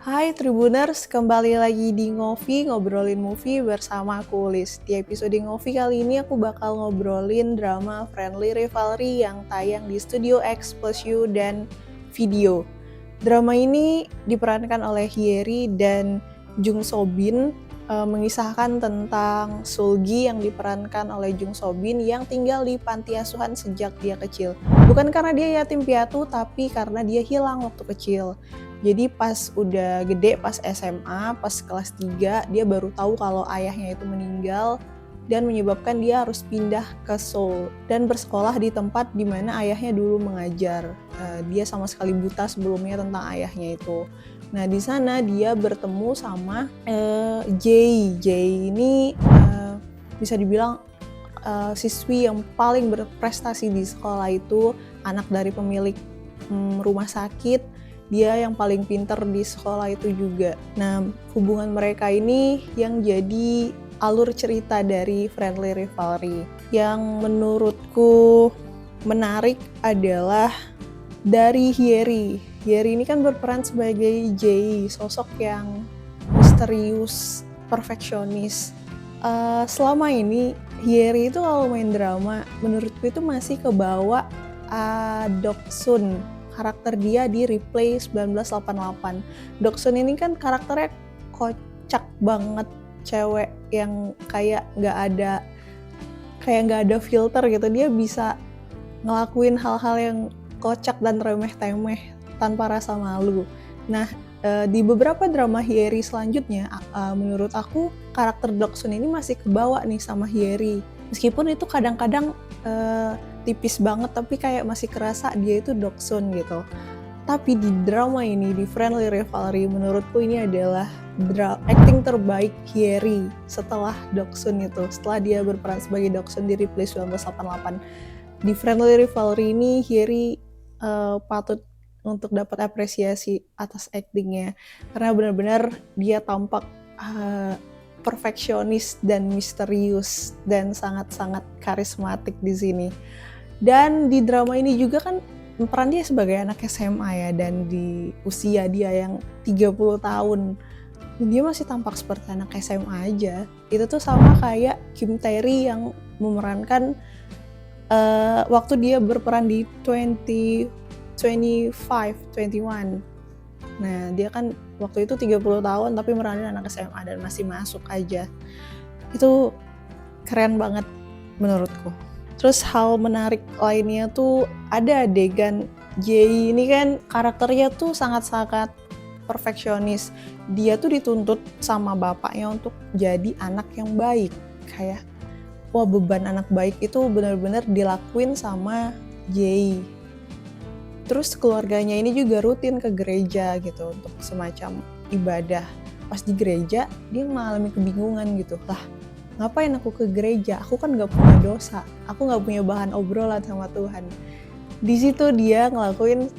Hai Tribuners, kembali lagi di Ngopi, ngobrolin movie bersama aku Liz. Di episode Ngopi kali ini aku bakal ngobrolin drama Friendly Rivalry yang tayang di Studio X Plus U dan Video. Drama ini diperankan oleh Hyeri dan Jung So Bin, mengisahkan tentang Sulgi yang diperankan oleh Jung So Bin yang tinggal di panti asuhan sejak dia kecil. Bukan karena dia yatim piatu, tapi karena dia hilang waktu kecil. Jadi pas udah gede, pas SMA, pas kelas 3, dia baru tahu kalau ayahnya itu meninggal dan menyebabkan dia harus pindah ke Seoul dan bersekolah di tempat di mana ayahnya dulu mengajar. Dia sama sekali buta sebelumnya tentang ayahnya itu. Nah, di sana dia bertemu sama Jay. Jay ini bisa dibilang siswi yang paling berprestasi di sekolah itu, anak dari pemilik rumah sakit. Dia yang paling pinter di sekolah itu juga. Nah, hubungan mereka ini yang jadi alur cerita dari Friendly Rivalry. Yang menurutku menarik adalah dari Hyeri. Hyeri ini kan berperan sebagai Jae, sosok yang misterius, perfeksionis. Selama ini Hyeri itu kalau main drama, menurutku itu masih kebawa Doksun. Karakter dia di Replay 1988. Doksun ini kan karakternya kocak banget, cewek yang kayak nggak ada filter gitu. Dia bisa ngelakuin hal-hal yang kocak dan remeh-temeh tanpa rasa malu. Nah, di beberapa drama Hyeri selanjutnya, menurut aku karakter Doksun ini masih kebawa nih sama Hyeri. Meskipun itu kadang-kadang tipis banget, tapi kayak masih kerasa dia itu Doksun gitu. Tapi di drama ini, di Friendly Rivalry, menurutku ini adalah acting terbaik Hyeri setelah Doksun itu. Setelah dia berperan sebagai Doksun di Replay 1988. Di Friendly Rivalry ini, Hyeri patut untuk dapat apresiasi atas actingnya. Karena benar-benar dia tampak perfeksionis dan misterius dan sangat-sangat karismatik di sini. Dan di drama ini juga kan peran dia sebagai anak SMA ya, dan di usia dia yang 30 tahun dia masih tampak seperti anak SMA aja. Itu tuh sama kayak Kim Tae-ri yang memerankan waktu dia berperan di 21. Nah, dia kan waktu itu 30 tahun tapi meranin anak SMA dan masih masuk aja. Itu keren banget menurutku. Terus hal menarik lainnya tuh ada adegan Jae ini kan karakternya tuh sangat-sangat perfeksionis. Dia tuh dituntut sama bapaknya untuk jadi anak yang baik. Kayak wah, beban anak baik itu benar-benar dilakuin sama Jae. Terus keluarganya ini juga rutin ke gereja gitu untuk semacam ibadah. Pas di gereja dia mengalami kebingungan gitu. Lah, ngapain aku ke gereja? Aku kan gak punya dosa. Aku gak punya bahan obrolan sama Tuhan. Di situ dia ngelakuin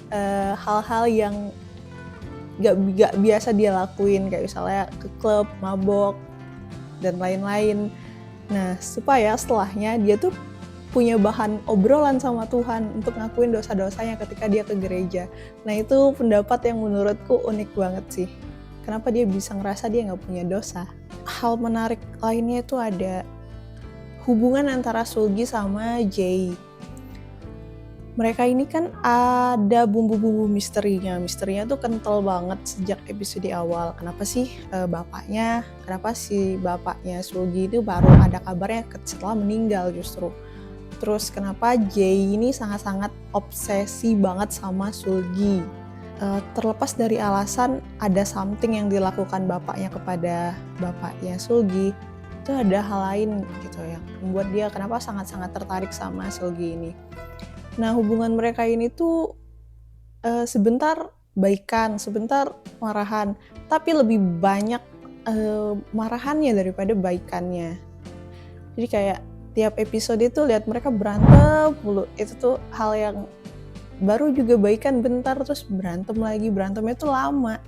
hal-hal yang gak biasa dia lakuin. Kayak misalnya ke klub, mabok, dan lain-lain. Nah, supaya setelahnya dia tuh punya bahan obrolan sama Tuhan untuk ngakuin dosa-dosanya ketika dia ke gereja. Nah, itu pendapat yang menurutku unik banget sih. Kenapa dia bisa ngerasa dia gak punya dosa. Hal menarik lainnya itu ada hubungan antara Sulgi sama Jae. Mereka ini kan ada bumbu-bumbu misterinya. Misterinya tuh kental banget sejak episode awal. Kenapa sih kenapa si bapaknya Sulgi itu baru ada kabarnya setelah meninggal justru. Terus kenapa Jae ini sangat-sangat obsesi banget sama Sulgi. Terlepas dari alasan ada something yang dilakukan bapaknya kepada bapaknya Sulgi, itu ada hal lain gitu yang membuat dia kenapa sangat-sangat tertarik sama Sulgi ini. Nah, hubungan mereka ini tuh sebentar baikan, sebentar marahan, tapi lebih banyak marahannya daripada baikannya. Jadi kayak tiap episode itu lihat mereka berantem mulu. Itu tuh hal yang baru juga baikan bentar terus berantem lagi, berantemnya tuh lama.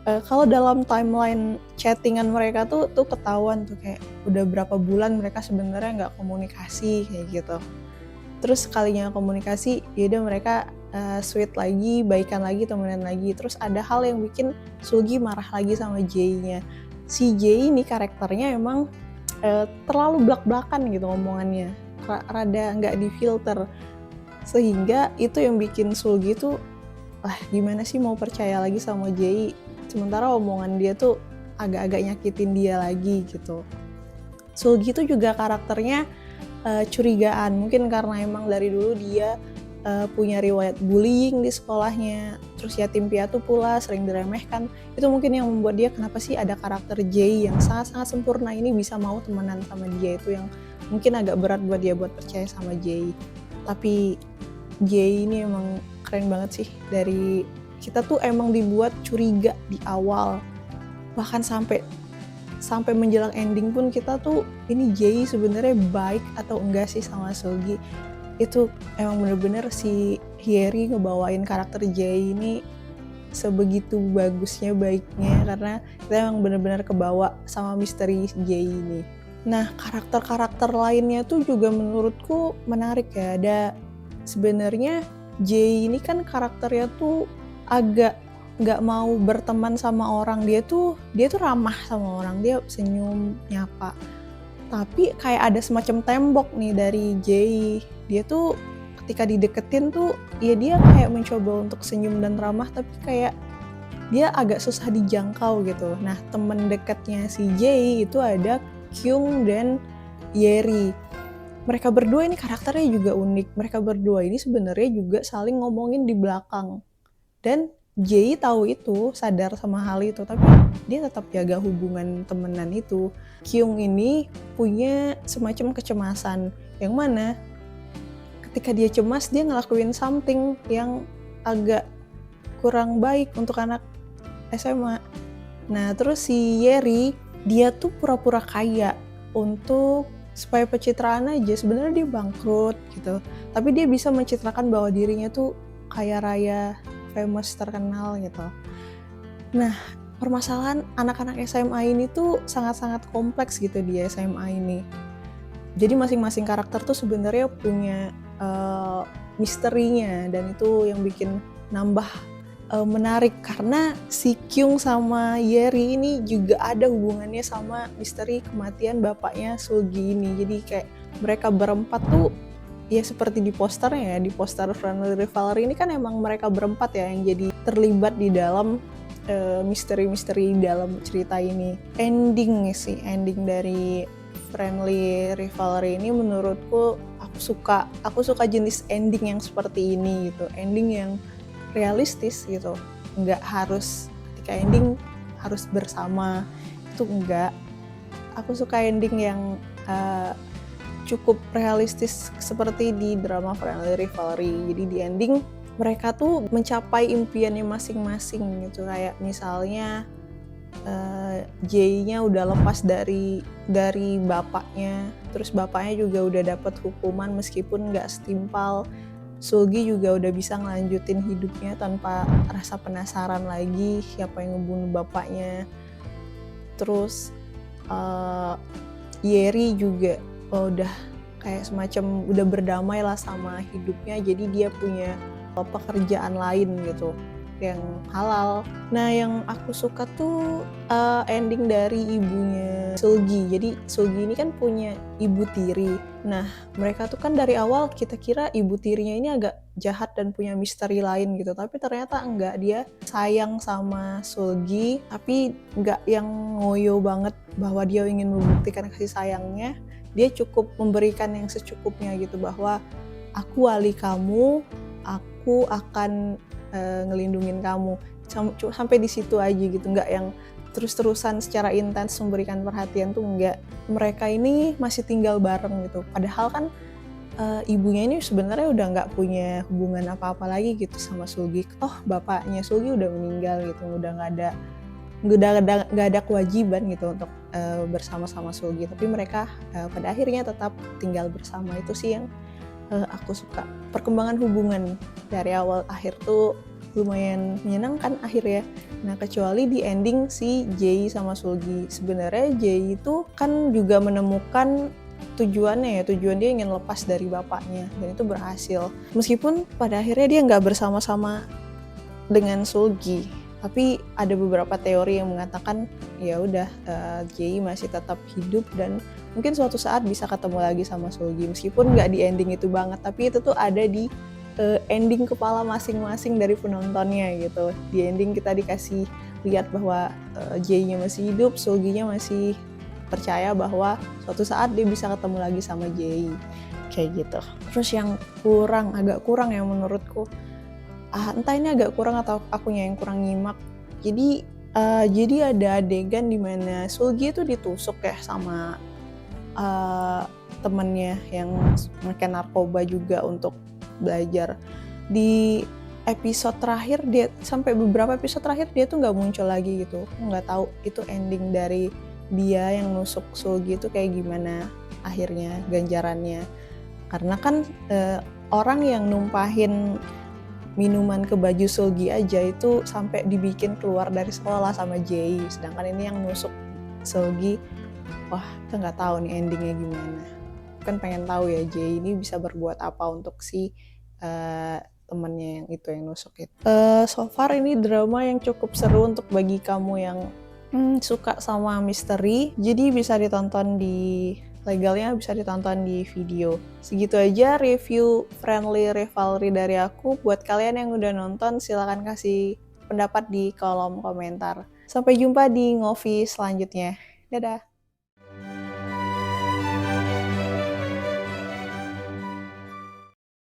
Kalau dalam timeline chattingan mereka tuh ketahuan tuh kayak udah berapa bulan mereka sebenarnya nggak komunikasi kayak gitu. Terus sekalinya komunikasi, yaudah mereka sweet lagi, baikan lagi, temenan lagi. Terus ada hal yang bikin Sulgi marah lagi sama Jae-nya. Si Jae ini karakternya emang terlalu blak-blakan gitu omongannya, rada nggak difilter, sehingga itu yang bikin Sulgi tuh gimana sih mau percaya lagi sama Jae, sementara omongan dia tuh agak-agak nyakitin dia lagi gitu. Sulgi tuh juga karakternya curigaan, mungkin karena emang dari dulu dia punya riwayat bullying di sekolahnya, terus yatim piatu pula, sering diremehkan. Itu mungkin yang membuat dia kenapa sih ada karakter Jae yang sangat-sangat sempurna ini bisa mau temenan sama dia, itu yang mungkin agak berat buat dia buat percaya sama Jae. Tapi Jae ini emang keren banget sih, dari kita tuh emang dibuat curiga di awal, bahkan sampai menjelang ending pun kita tuh ini Jae sebenarnya baik atau enggak sih sama Sulgi. Itu emang bener-bener si Hyeri ngebawain karakter Jae ini sebegitu bagusnya, baiknya, karena kita emang bener-bener kebawa sama misteri Jae ini. Nah, karakter-karakter lainnya tuh juga menurutku menarik ya. Ada sebenarnya Jae ini kan karakternya tuh agak nggak mau berteman sama orang, dia tuh ramah sama orang, dia senyum, nyapa. Tapi kayak ada semacam tembok nih dari Jae. Dia tuh ketika dideketin tuh ya dia kayak mencoba untuk senyum dan ramah, tapi kayak dia agak susah dijangkau gitu. Nah, temen dekatnya si Jae itu ada Kyung dan Yeri. Mereka berdua ini karakternya juga unik. Mereka berdua ini sebenarnya juga saling ngomongin di belakang. Dan Jae tahu itu, sadar sama hal itu, tapi dia tetap jaga hubungan temenan itu. Kyung ini punya semacam kecemasan, yang mana ketika dia cemas, dia ngelakuin something yang agak kurang baik untuk anak SMA. Nah, terus si Yeri, dia tuh pura-pura kaya untuk supaya pencitraan aja. Sebenarnya dia bangkrut gitu, tapi dia bisa mencitrakan bahwa dirinya tuh kaya raya, famous, terkenal gitu. Nah, permasalahan anak-anak SMA ini tuh sangat-sangat kompleks gitu di SMA ini. Jadi masing-masing karakter tuh sebenarnya punya misterinya, dan itu yang bikin nambah menarik, karena si Kyung sama Yeri ini juga ada hubungannya sama misteri kematian bapaknya Sulgi ini. Jadi kayak mereka berempat tuh ya seperti di posternya ya, di poster Friendly Rivalry ini kan emang mereka berempat ya yang jadi terlibat di dalam misteri-misteri dalam cerita ini. Ending dari Friendly Rivalry ini menurutku aku suka jenis ending yang seperti ini gitu, ending yang realistis gitu, nggak harus ketika ending harus bersama, itu enggak. Aku suka ending yang cukup realistis seperti di drama Friendly Rivalry. Jadi di ending mereka tuh mencapai impiannya masing-masing gitu, kayak misalnya Jae-nya udah lepas dari bapaknya, terus bapaknya juga udah dapat hukuman meskipun nggak setimpal. Sulgi juga udah bisa ngelanjutin hidupnya tanpa rasa penasaran lagi siapa yang ngebunuh bapaknya. Terus Yeri juga udah kayak semacam udah berdamai lah sama hidupnya, jadi dia punya pekerjaan lain gitu yang halal. Nah, yang aku suka tuh ending dari ibunya Sulgi. Jadi Sulgi ini kan punya ibu tiri. Nah, mereka tuh kan dari awal kita kira ibu tirinya ini agak jahat dan punya misteri lain gitu, tapi ternyata enggak. Dia sayang sama Sulgi, tapi enggak yang ngoyo banget bahwa dia ingin membuktikan kasih sayangnya. Dia cukup memberikan yang secukupnya gitu, bahwa aku wali kamu, aku akan ngelindungin kamu, sampai di situ aja gitu, nggak yang terus-terusan secara intens memberikan perhatian tuh nggak. Mereka ini masih tinggal bareng gitu, padahal kan ibunya ini sebenarnya udah nggak punya hubungan apa-apa lagi gitu sama Sulgi. Bapaknya Sulgi udah meninggal gitu, udah nggak ada kewajiban gitu untuk bersama-sama Sulgi, tapi mereka pada akhirnya tetap tinggal bersama. Itu sih yang aku suka. Perkembangan hubungan dari awal akhir tuh lumayan menyenangkan akhirnya. Nah, kecuali di ending si Jae sama Sulgi. Sebenarnya Jae itu kan juga menemukan tujuan dia ingin lepas dari bapaknya, dan itu berhasil. Meskipun pada akhirnya dia nggak bersama-sama dengan Seulgi, tapi ada beberapa teori yang mengatakan ya udah Jae masih tetap hidup dan mungkin suatu saat bisa ketemu lagi sama Seulgi, meskipun nggak di ending itu banget, tapi itu tuh ada di ending kepala masing-masing dari penontonnya gitu. Di ending kita dikasih lihat bahwa Jae-nya masih hidup, Seulgi-nya masih percaya bahwa suatu saat dia bisa ketemu lagi sama Jae, kayak gitu. Terus yang agak kurang ya menurutku, entah ini agak kurang atau akunya yang kurang nyimak. Jadi ada adegan dimana Seulgi itu ditusuk ya sama temennya yang makan narkoba juga untuk belajar. Di episode terakhir sampai beberapa episode terakhir dia tuh nggak muncul lagi gitu. Nggak tahu itu ending dari dia yang nusuk Seulgi itu kayak gimana akhirnya ganjarannya. Karena kan orang yang numpahin minuman ke baju Seulgi aja itu sampai dibikin keluar dari sekolah sama Jae, sedangkan ini yang nusuk Seulgi, wah kita nggak tahu nih endingnya gimana. Kan pengen tahu ya Jae ini bisa berbuat apa untuk si temennya yang itu yang nusuk itu. So far ini drama yang cukup seru untuk bagi kamu yang suka sama misteri, jadi bisa ditonton legalnya bisa ditonton di video. Segitu aja review Friendly Rivalry dari aku. Buat kalian yang udah nonton, silakan kasih pendapat di kolom komentar. Sampai jumpa di Ngopi selanjutnya. Dadah!